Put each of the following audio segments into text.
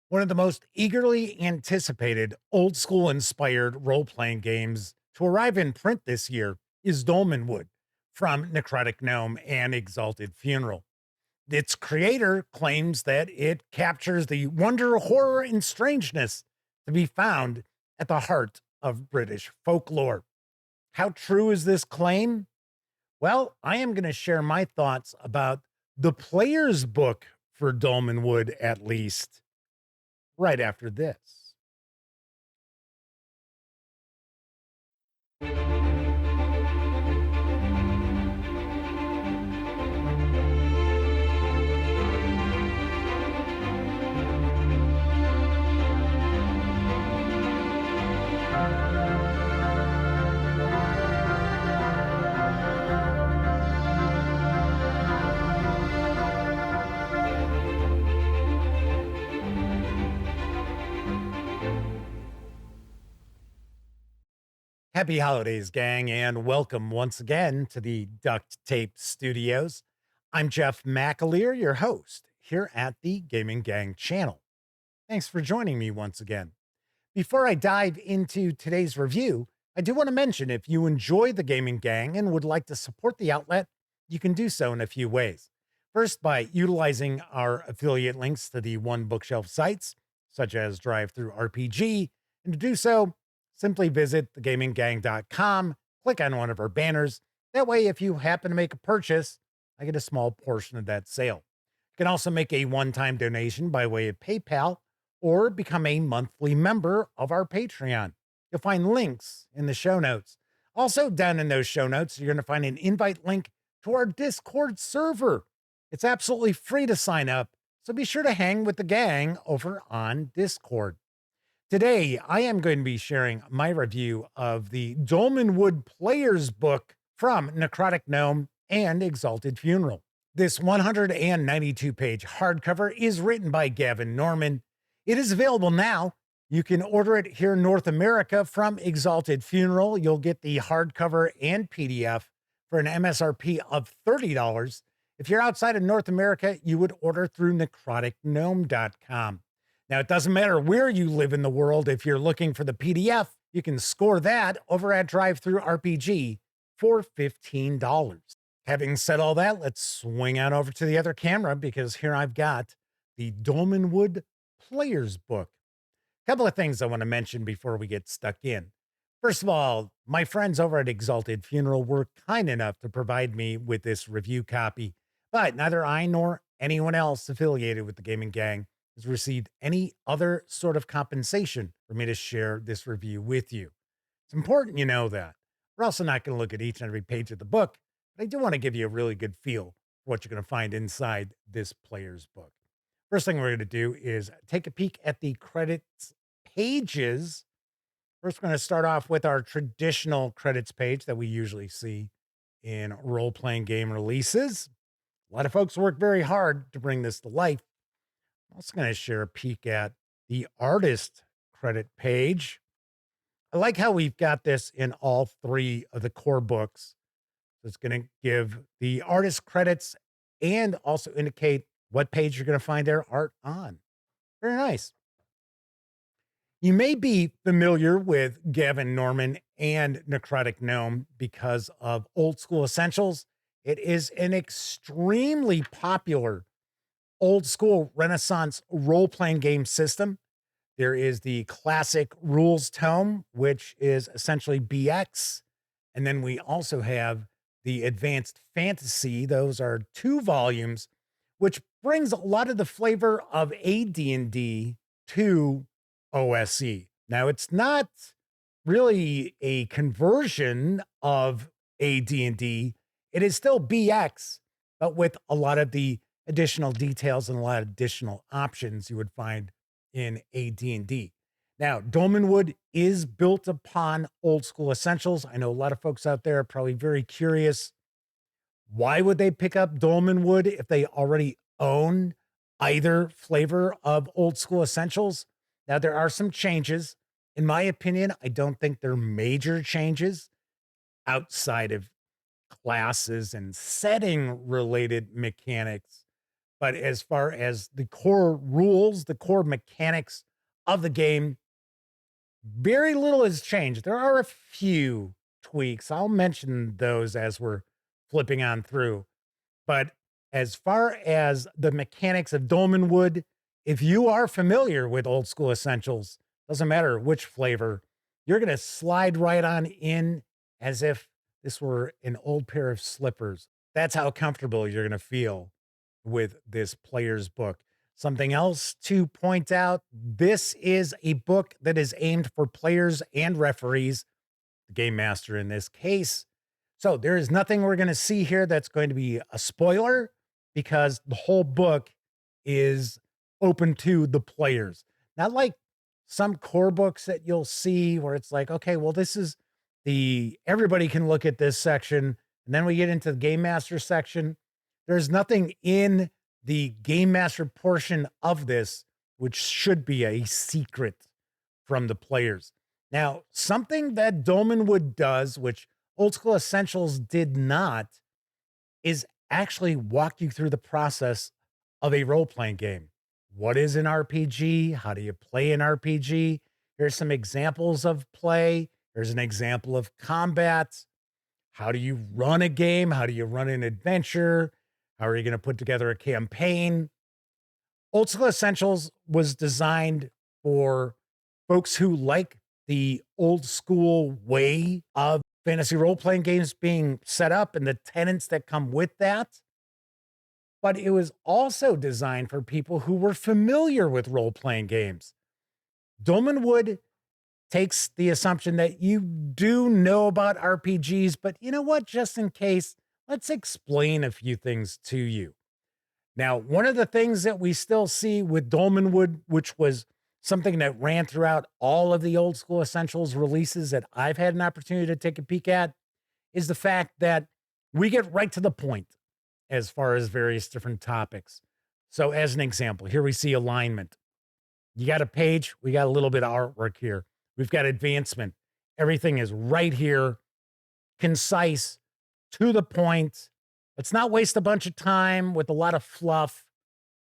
One of the most eagerly anticipated old school inspired role playing games to arrive in print this year is Dolmenwood from Necrotic Gnome and Exalted Funeral. Its creator claims that it captures the wonder, horror, and strangeness to be found at the heart of British folklore. How true is this claim? Well, I am going to share my thoughts about the player's book for Dolmenwood, at least, right after this. Happy holidays, gang, and welcome once again to the Duct Tape Studios. I'm Jeff McAleer, your host here at the Gaming Gang channel. Thanks for joining me once again. Before I dive into today's review, I do want to mention if you enjoy the Gaming Gang and would like to support the outlet, you can do so in a few ways. First, by utilizing our affiliate links to the One Bookshelf sites, such as Drive Through RPG, and to do so, simply visit thegaminggang.com, click on one of our banners. That way, if you happen to make a purchase, I get a small portion of that sale. You can also make a one-time donation by way of PayPal or become a monthly member of our Patreon. You'll find links in the show notes. Also, down in those show notes, you're going to find an invite link to our Discord server. It's absolutely free to sign up, so be sure to hang with the gang over on Discord. Today, I am going to be sharing my review of the Dolmenwood Player's Book from Necrotic Gnome and Exalted Funeral. This 192-page hardcover is written by Gavin Norman. It is available now. You can order it here in North America from Exalted Funeral. You'll get the hardcover and PDF for an MSRP of $30. If you're outside of North America, you would order through necroticgnome.com. Now, it doesn't matter where you live in the world. If you're looking for the PDF, you can score that over at Drive Through RPG for $15. Having said all that, let's swing on over to the other camera because here I've got the Dolmenwood Player's Book. A couple of things I want to mention before we get stuck in. First of all, my friends over at Exalted Funeral were kind enough to provide me with this review copy, but neither I nor anyone else affiliated with the Gaming Gang has received any other sort of compensation for me to share this review with you. It's important you know that. We're also not going to look at each and every page of the book, but I do want to give you a really good feel for what you're going to find inside this player's book. First thing we're going to do is take a peek at the credits pages. First, we're going to start off with our traditional credits page that we usually see in role-playing game releases. A lot of folks work very hard to bring this to life. I'm also going to share a peek at the artist credit page. I like how we've got this in all three of the core books. So it's going to give the artist credits and also indicate what page you're going to find their art on. Very nice. You may be familiar with Gavin Norman and Necrotic Gnome because of Old School Essentials. It is an extremely popular old school Renaissance role playing game system. There is the classic rules tome, which is essentially BX. And then we also have the advanced fantasy. Those are 2 volumes, which brings a lot of the flavor of AD&D to OSE. Now, it's not really a conversion of AD&D. It is still BX, but with a lot of the additional details and a lot of additional options you would find in AD&D. Now, Dolmenwood is built upon Old School Essentials. I know a lot of folks out there are probably very curious. Why would they pick up Dolmenwood if they already own either flavor of Old School Essentials? Now, there are some changes. In my opinion, I don't think they're major changes outside of classes and setting related mechanics. But as far as the core rules, the core mechanics of the game, very little has changed. There are a few tweaks. I'll mention those as we're flipping on through. But as far as the mechanics of Dolmenwood, if you are familiar with old school essentials, doesn't matter which flavor, you're going to slide right on in as if this were an old pair of slippers. That's how comfortable you're going to feel with this player's book. Something else to point out, this is a book that is aimed for players and referees, the game master in this case. So there is nothing we're going to see here that's going to be a spoiler because the whole book is open to the players. Not like some core books that you'll see where it's like, okay, well, this is everybody can look at this section. And then we get into the game master section. There's nothing in the game master portion of this which should be a secret from the players. Now, something that Dolmenwood does, which Old School Essentials did not, is actually walk you through the process of a role-playing game. What is an RPG? How do you play an RPG? Here's some examples of play. Here's an example of combat. How do you run a game? How do you run an adventure? How are you going to put together a campaign? Old School Essentials was designed for folks who like the old school way of fantasy role-playing games being set up and the tenets that come with that. But it was also designed for people who were familiar with role-playing games. Dolmenwood takes the assumption that you do know about RPGs, but you know what? Just in case, let's explain a few things to you. Now, one of the things that we still see with Dolmenwood, which was something that ran throughout all of the Old School Essentials releases that I've had an opportunity to take a peek at, is the fact that we get right to the point as far as various different topics. So as an example, here we see alignment. You got a page, we got a little bit of artwork here. We've got advancement. Everything is right here, concise, to the point. Let's not waste a bunch of time with a lot of fluff.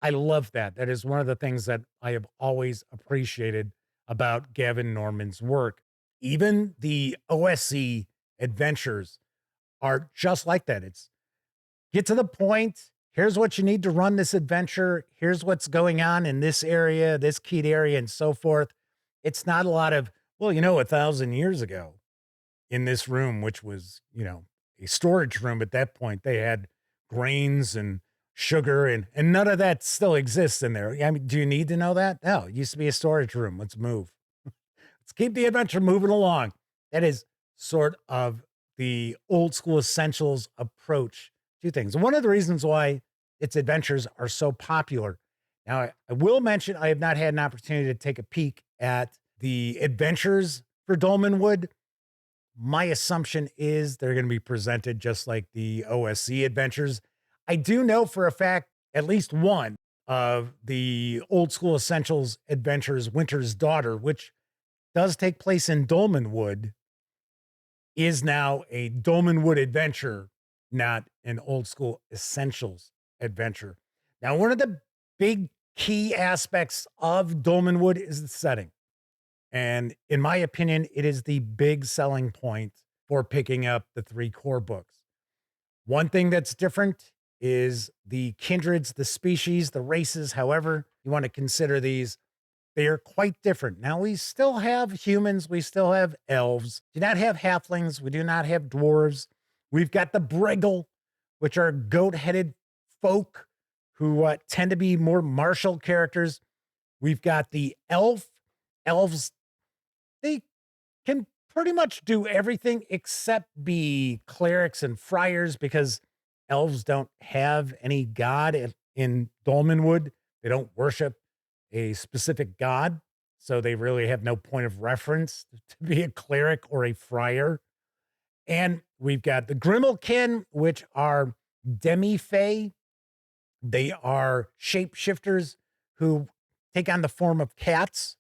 I love that. That is one of the things that I have always appreciated about Gavin Norman's work. Even the OSC adventures are just like that. It's get to the point. Here's what you need to run this adventure. Here's what's going on in this area, this keyed area, and so forth. It's not a lot of, well, 1,000 years ago in this room, which was, a storage room at that point, they had grains and sugar and none of that still exists in there. I mean, do you need to know that? No, it used to be a storage room. Let's move. Let's keep the adventure moving along. That is sort of the Old School Essentials approach to things. And one of the reasons why its adventures are so popular. Now, I will mention I have not had an opportunity to take a peek at the adventures for Dolmenwood. My assumption is they're going to be presented just like the OSC adventures. I do know for a fact at least one of the Old School Essentials adventures, Winter's Daughter, which does take place in Dolmenwood, is now a Dolmenwood adventure, not an Old School Essentials adventure. Now, one of the big key aspects of Dolmenwood is the setting. And in my opinion, it is the big selling point for picking up the 3 core books. One thing that's different is the kindreds, the species, the races, however you want to consider these. They are quite different. Now, we still have humans. We still have elves. We do not have halflings. We do not have dwarves. We've got the Breggle, which are goat-headed folk who tend to be more martial characters. We've got the elves. They can pretty much do everything except be clerics and friars because elves don't have any god in Dolmenwood. They don't worship a specific god, so they really have no point of reference to be a cleric or a friar. And we've got the Grimalkin, which are demi-fae. They are shapeshifters who take on the form of cats.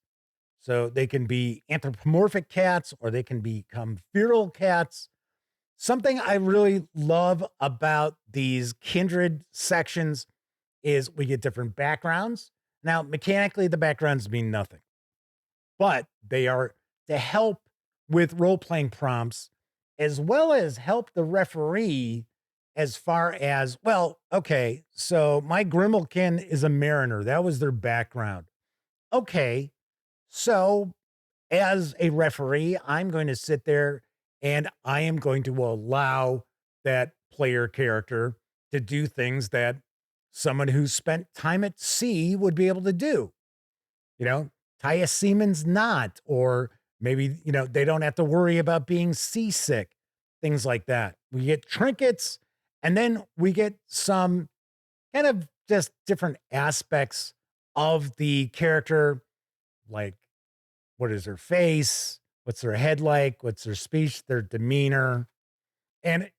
So they can be anthropomorphic cats or they can become feral cats. Something I really love about these kindred sections is we get different backgrounds. Now, mechanically, the backgrounds mean nothing, but they are to help with role playing prompts as well as help the referee as far as, well, okay, so my Grimalkin is a mariner. That was their background. Okay, so as a referee, I'm going to sit there and I am going to allow that player character to do things that someone who spent time at sea would be able to do. You know, tie a seaman's knot, or maybe, they don't have to worry about being seasick, things like that. We get trinkets, and then we get some kind of just different aspects of the character, like what is her face? What's her head like? What's her speech, their demeanor? And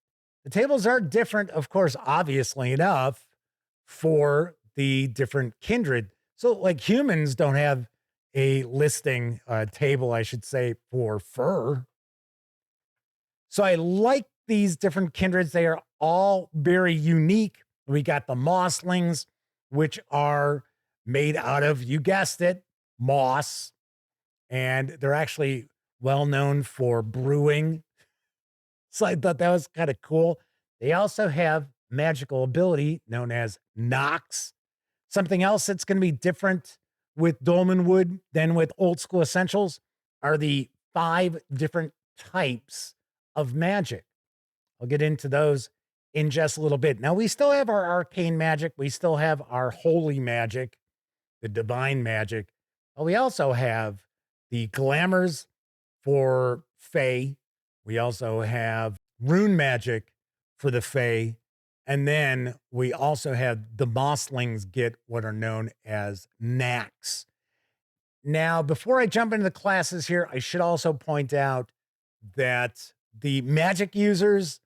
the tables are different, of course, obviously enough, for the different kindred. So, like humans don't have a listing table, I should say, for fur. So I like these different kindreds. They are all very unique. We got the mosslings, which are made out of, you guessed it, moss, and they're actually well known for brewing. So I thought that was kind of cool. They also have magical ability known as knocks. Something else that's going to be different with Dolmenwood than with old school essentials are the 5 different types of magic. I'll get into those in just a little bit. Now, we still have our arcane magic, we still have our holy magic, the divine magic, but we also have the glamours for Fae. We also have rune magic for the Fae. And then we also have the Mosslings get what are known as knacks. Now, before I jump into the classes here, I should also point out that the magic users,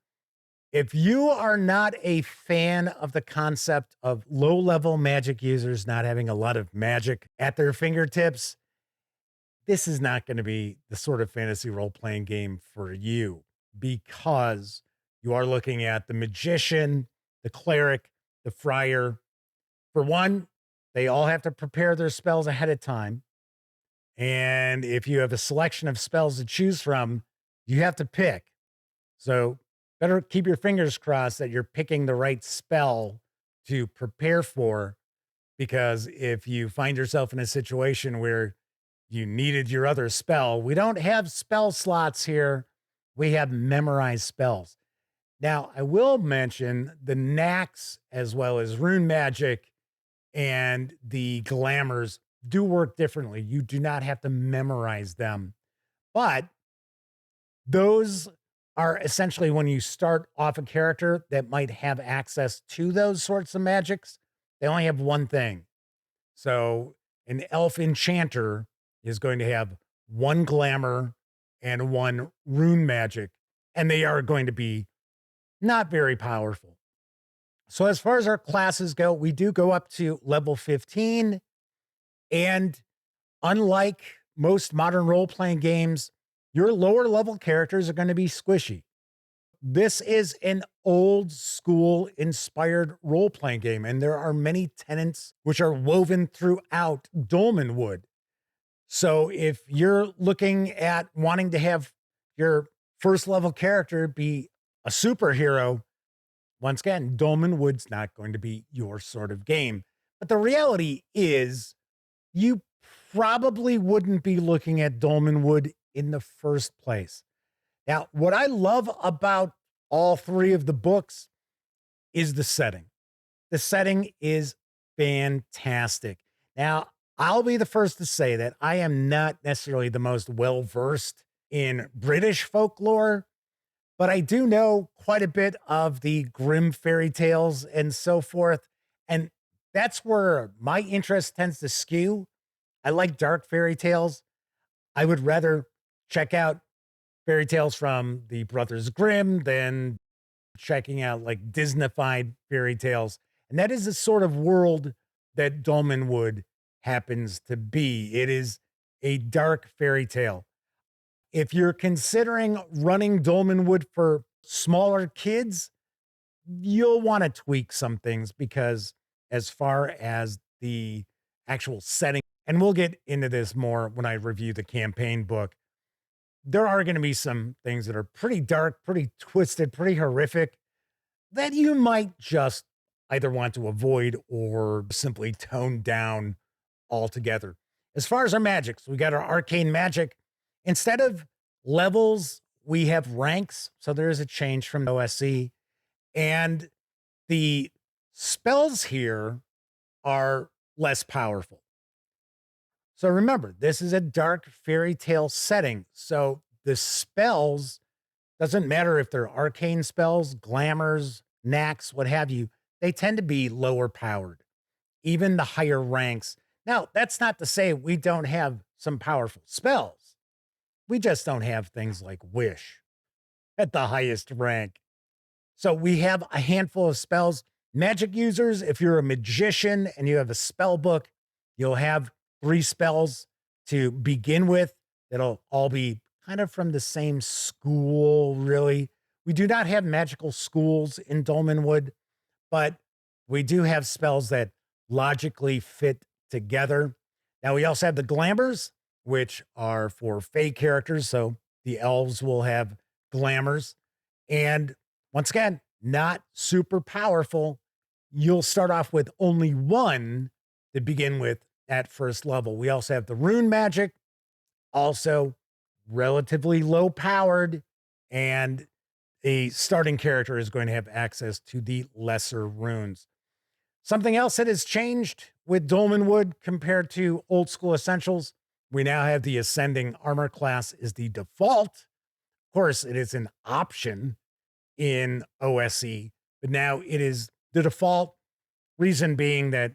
if you are not a fan of the concept of low level magic users not having a lot of magic at their fingertips, this is not going to be the sort of fantasy role playing game for you, because you are looking at the magician, the cleric, the friar. For one, they all have to prepare their spells ahead of time. And if you have a selection of spells to choose from, you have to pick. So better keep your fingers crossed that you're picking the right spell to prepare for, because if you find yourself in a situation where you needed your other spell, we don't have spell slots here. We have memorized spells. Now, I will mention the knacks as well as rune magic and the glamours do work differently. You do not have to memorize them, but those are essentially when you start off a character that might have access to those sorts of magics, they only have one thing. So an elf enchanter is going to have one glamour and one rune magic, and they are going to be not very powerful. So as far as our classes go, we do go up to level 15. And unlike most modern role-playing games, your lower level characters are going to be squishy. This is an old school inspired role playing game, and there are many tenets which are woven throughout Dolmenwood. So if you're looking at wanting to have your first level character be a superhero, once again, Dolmenwood's not going to be your sort of game. But the reality is, you probably wouldn't be looking at Dolmenwood in the first place. Now, what I love about all 3 of the books is the setting. The setting is fantastic. Now, I'll be the first to say that I am not necessarily the most well versed in British folklore, but I do know quite a bit of the grim fairy tales and so forth. And that's where my interest tends to skew. I like dark fairy tales. I would rather check out fairy tales from the Brothers Grimm than checking out like Disneyfied fairy tales. And that is the sort of world that Dolmenwood happens to be. It is a dark fairy tale. If you're considering running Dolmenwood for smaller kids, you'll want to tweak some things, because as far as the actual setting. And we'll get into this more when I review the campaign book. There are going to be some things that are pretty dark, pretty twisted, pretty horrific that you might just either want to avoid or simply tone down altogether. As far as our magics, we got our arcane magic. Instead of levels, we have ranks. So there is a change from OSC. And the spells here are less powerful. So remember, this is a dark fairy tale setting. So the spells, doesn't matter if they're arcane spells, glamours, knacks, what have you, they tend to be lower powered, even the higher ranks. Now, that's not to say we don't have some powerful spells. We just don't have things like Wish at the highest rank. So we have a handful of spells. Magic users, if you're a magician and you have a spell book, you'll have 3 spells to begin with. That'll all be kind of from the same school, really. We do not have magical schools in Dolmenwood, but we do have spells that logically fit together. Now, we also have the glamours, which are for Fey characters. So the elves will have glamours. And once again, not super powerful. You'll start off with only 1 to begin with at first level. We also have the rune magic, also relatively low powered, and a starting character is going to have access to the lesser runes. Something else that has changed with Dolmenwood compared to old school essentials, we now have the ascending armor class is the default. Of course, it is an option in OSE, but now it is the default. Reason being that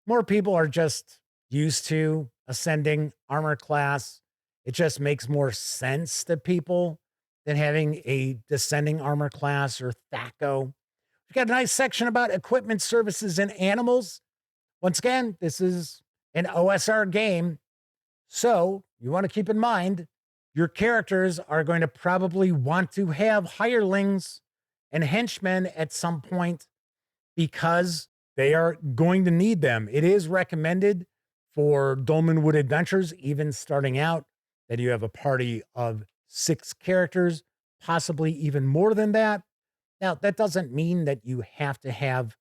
more people are just used to ascending armor class. It just makes more sense to people than having a descending armor class or THACO. We've got a nice section about equipment, services, and animals. Once again, this is an OSR game, so you want to keep in mind your characters are going to probably want to have hirelings and henchmen at some point because they are going to need them. It is recommended for Dolmenwood adventures, even starting out, that you have a party of 6 characters, possibly even more than that. Now, that doesn't mean that you have to have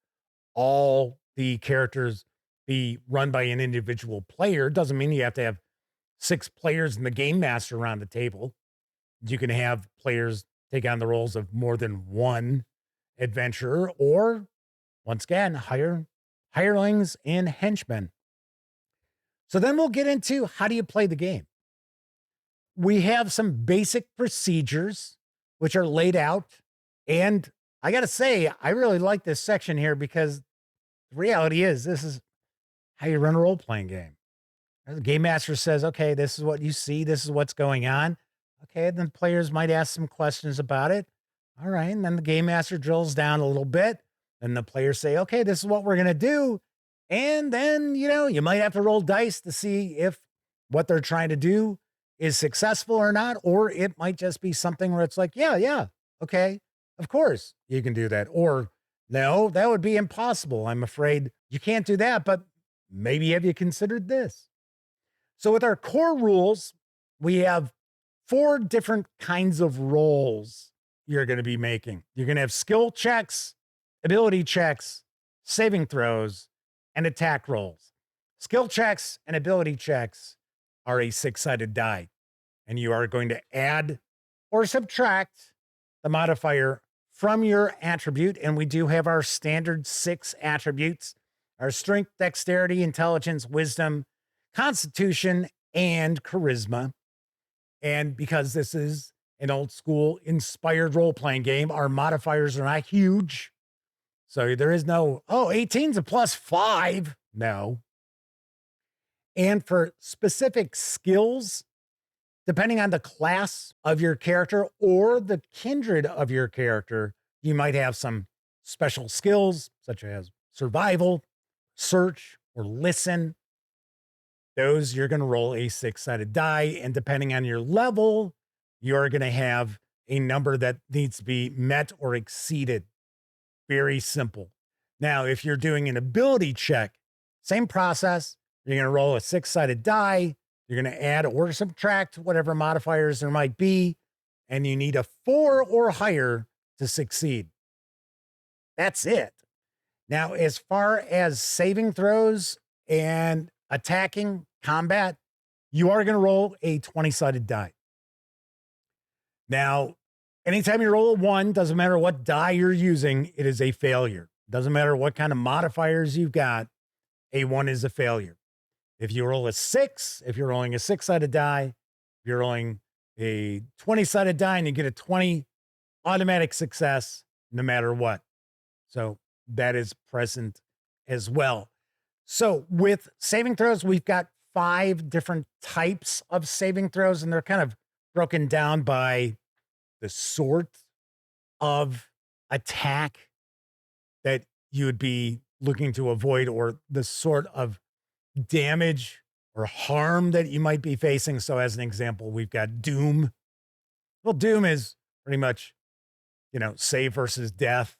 all the characters be run by an individual player. It doesn't mean you have to have 6 players and the game master around the table. You can have players take on the roles of more than 1 adventurer, or once again, hirelings and henchmen. So then we'll get into how do you play the game. We have some basic procedures which are laid out. And I got to say, I really like this section here because the reality is this is how you run a role-playing game. The game master says, okay, this is what you see. This is what's going on. Okay, then players might ask some questions about it. All right, and then the game master drills down a little bit. Then the players say, okay, this is what we're going to do. And then, you might have to roll dice to see if what they're trying to do is successful or not. Or it might just be something where it's like, yeah, okay, of course you can do that. Or no, that would be impossible. I'm afraid you can't do that, but maybe have you considered this? So with our core rules, we have 4 different kinds of rolls you're going to be making. You're going to have skill checks, ability checks, saving throws, and attack rolls. Skill checks and ability checks are a 6-sided die, and you are going to add or subtract the modifier from your attribute. And we do have our standard 6 attributes: our strength, dexterity, intelligence, wisdom, constitution, and charisma. And because this is an old school inspired role-playing game, our modifiers are not huge. So there is no, 18's a +5. No. And for specific skills, depending on the class of your character or the kindred of your character, you might have some special skills such as survival, search, or listen. Those you're going to roll a 6-sided die, and depending on your level, you're going to have a number that needs to be met or exceeded. Very simple. Now, if you're doing an ability check, same process. You're going to roll a 6-sided die. You're going to add or subtract whatever modifiers there might be, and you need a 4 or higher to succeed. That's it. Now, as far as saving throws and attacking combat, you are going to roll a 20-sided die. Now, anytime you roll a 1, doesn't matter what die you're using, it is a failure. Doesn't matter what kind of modifiers you've got, a 1 is a failure. If you roll a 6, if you're rolling a 6-sided die, if you're rolling a 20-sided die and you get a 20, automatic success no matter what. So that is present as well. So with saving throws, we've got 5 different types of saving throws, and they're kind of broken down by the sort of attack that you would be looking to avoid, or the sort of damage or harm that you might be facing. So as an example, we've got Doom. Well, Doom is pretty much, save versus death.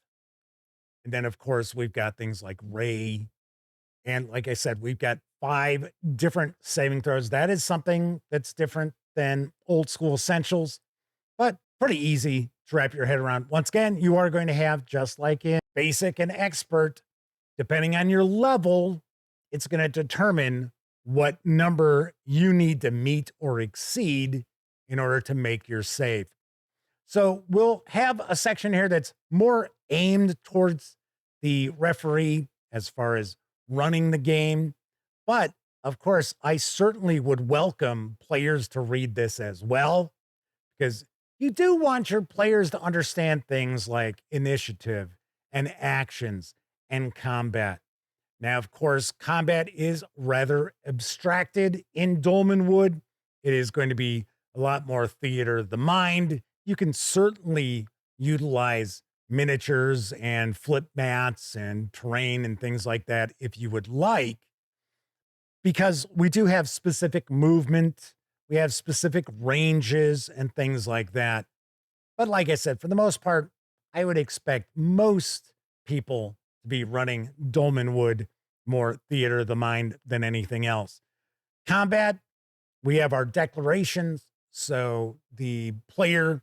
And then, of course, we've got things like Ray. And like I said, we've got 5 different saving throws. That is something that's different than old school essentials, but pretty easy to wrap your head around. Once again, you are going to have, just like in basic and expert, depending on your level, it's going to determine what number you need to meet or exceed in order to make your save. So we'll have a section here that's more aimed towards the referee as far as running the game. But of course, I certainly would welcome players to read this as well, because you do want your players to understand things like initiative and actions and combat. Now, of course, combat is rather abstracted in Dolmenwood. It is going to be a lot more theater of the mind. You can certainly utilize miniatures and flip mats and terrain and things like that if you would like, because we do have specific movement, we have specific ranges and things like that. But like I said, for the most part, I would expect most people to be running Dolmenwood more theater of the mind than anything else. Combat, we have our declarations. So the player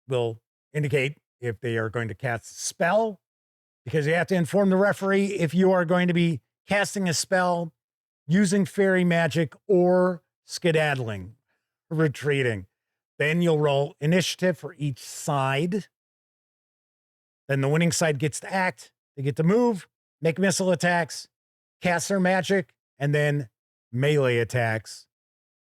will indicate if they are going to cast a spell, because you have to inform the referee if you are going to be casting a spell, using fairy magic, or skedaddling, retreating. Then you'll roll initiative for each side. Then the winning side gets to act. They get to move, make missile attacks, cast their magic, and then melee attacks.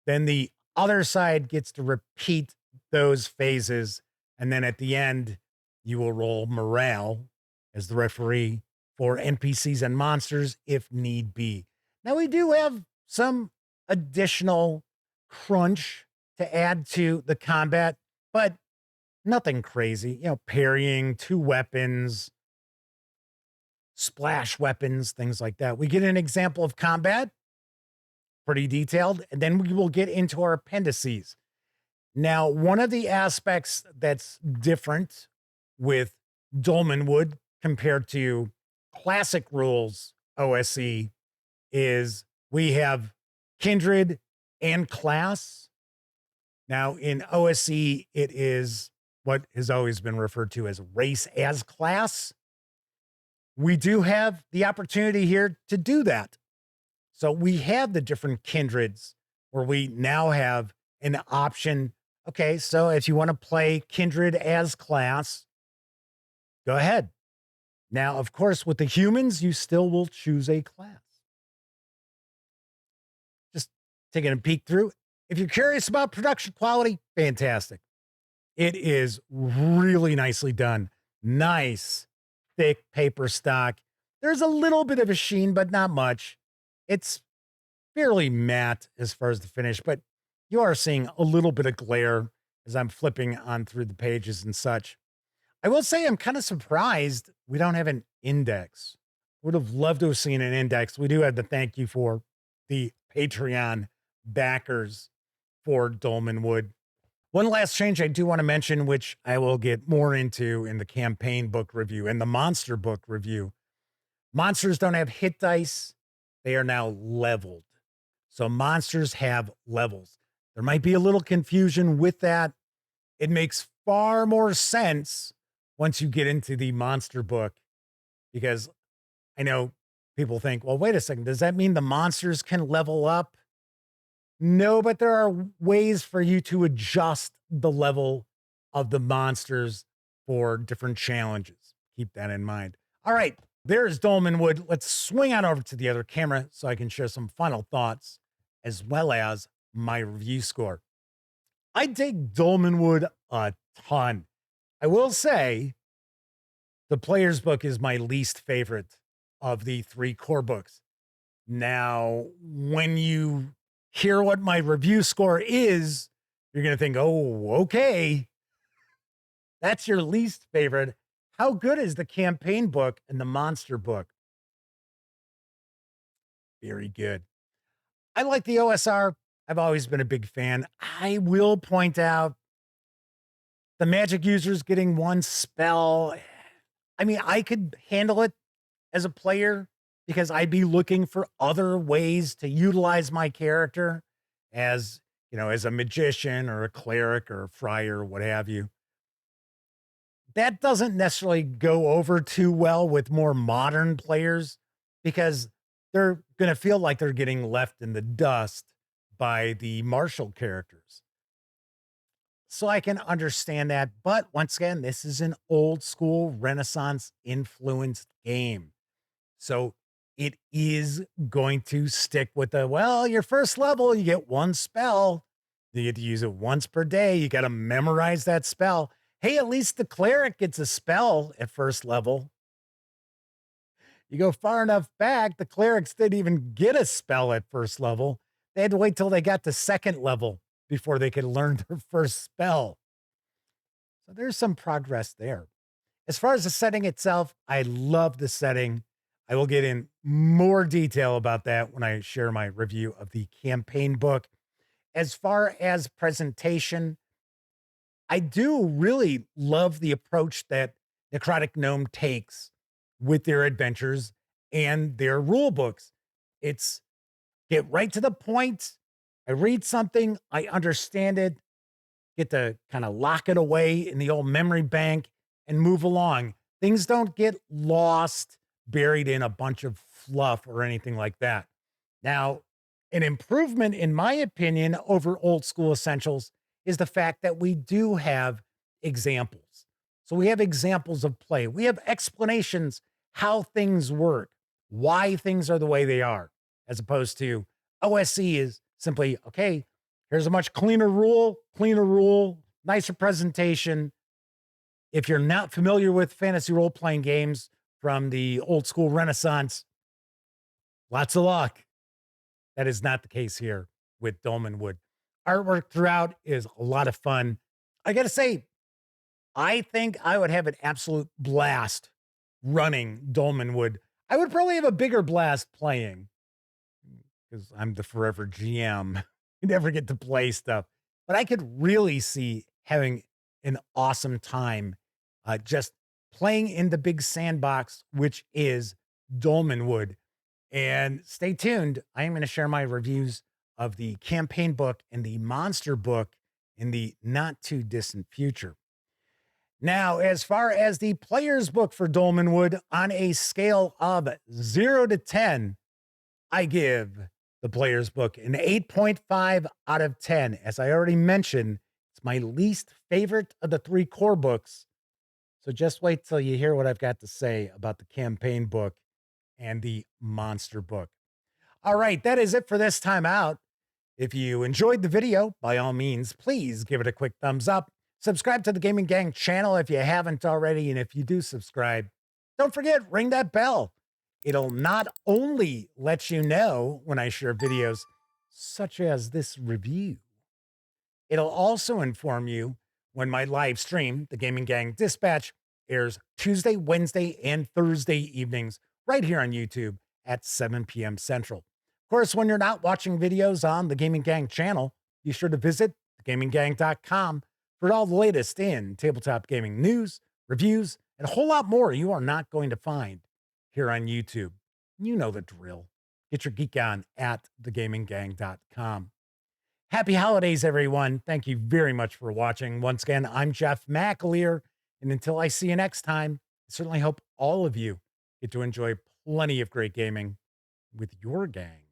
Then the other side gets to repeat those phases. And then at the end, you will roll morale as the referee for NPCs and monsters if need be. Now, we do have some additional crunch to add to the combat, but nothing crazy. Parrying, 2 weapons, splash weapons, things like that. We get an example of combat, pretty detailed, and then we will get into our appendices. Now, one of the aspects that's different with Dolmenwood compared to classic rules OSE is we have kindred and class. Now, in OSE, it is what has always been referred to as race as class. We do have the opportunity here to do that. So we have the different kindreds where we now have an option. Okay, so if you want to play kindred as class, go ahead. Now, of course, with the humans, you still will choose a class. Just taking a peek through. If you're curious about production quality, fantastic. It is really nicely done. Nice, thick paper stock. There's a little bit of a sheen, but not much. It's fairly matte as far as the finish, but you are seeing a little bit of glare as I'm flipping on through the pages and such. I will say I'm kind of surprised we don't have an index. Would have loved to have seen an index. We do have to thank you for the Patreon backers for Dolmenwood. One last change I do want to mention, which I will get more into in the campaign book review and the monster book review. Monsters don't have hit dice. They are now leveled. So monsters have levels. There might be a little confusion with that. It makes far more sense once you get into the monster book, because I know people think, well, wait a second, does that mean the monsters can level up? No, but there are ways for you to adjust the level of the monsters for different challenges. Keep that in mind. All right, there's Dolmenwood. Let's swing on over to the other camera so I can share some final thoughts as well as my review score. I dig Dolmenwood a ton. I will say the player's book is my least favorite of the 3 core books. Now, when you hear what my review score is, you're going to think, oh, okay, that's your least favorite. How good is the campaign book and the monster book? Very good. I like the OSR. I've always been a big fan. I will point out the magic users getting 1 spell. I mean, I could handle it as a player because I'd be looking for other ways to utilize my character as, as a magician or a cleric or a friar or what have you. That doesn't necessarily go over too well with more modern players because they're going to feel like they're getting left in the dust by the martial characters. So I can understand that. But once again, this is an old school Renaissance influenced game. So it is going to stick with your first level, you get 1 spell. You get to use it once per day. You got to memorize that spell. Hey, at least the cleric gets a spell at first level. You go far enough back, the clerics didn't even get a spell at first level. They had to wait till they got to second level before they could learn their first spell. So there's some progress there. As far as the setting itself, I love the setting. I will get in more detail about that when I share my review of the campaign book. As far as presentation, I do really love the approach that Necrotic Gnome takes with their adventures and their rule books. It's get right to the point. I read something, I understand it, get to kind of lock it away in the old memory bank and move along. Things don't get lost, buried in a bunch of fluff or anything like that. Now, an improvement, in my opinion, over old school essentials is the fact that we do have examples. So we have examples of play. We have explanations how things work, why things are the way they are, as opposed to OSE is simply, okay, here's a much cleaner rule, nicer presentation. If you're not familiar with fantasy role-playing games from the old school Renaissance, lots of luck. That is not the case here with Dolmenwood. Artwork throughout is a lot of fun. I got to say, I think I would have an absolute blast running Dolmenwood. I would probably have a bigger blast playing because I'm the forever GM. You never get to play stuff. But I could really see having an awesome time just playing in the big sandbox, which is Dolmenwood. And stay tuned. I am going to share my reviews of the campaign book and the monster book in the not too distant future. Now, as far as the player's book for Dolmenwood, on a scale of 0 to 10, I give the player's book an 8.5 out of 10. As I already mentioned, it's my least favorite of the 3 core books. So just wait till you hear what I've got to say about the campaign book and the monster book. All right, that is it for this time out. If you enjoyed the video, by all means, please give it a quick thumbs up. Subscribe to the Gaming Gang channel if you haven't already. And if you do subscribe, don't forget, ring that bell. It'll not only let you know when I share videos such as this review, it'll also inform you when my live stream, the Gaming Gang Dispatch, airs Tuesday, Wednesday, and Thursday evenings right here on YouTube at 7 p.m. Central. Of course, when you're not watching videos on the Gaming Gang channel, be sure to visit thegaminggang.com for all the latest in tabletop gaming news, reviews, and a whole lot more you are not going to find here on YouTube. You know the drill. Get your geek on at thegaminggang.com. Happy holidays, everyone. Thank you very much for watching. Once again, I'm Jeff McAleer. And until I see you next time, I certainly hope all of you get to enjoy plenty of great gaming with your gang.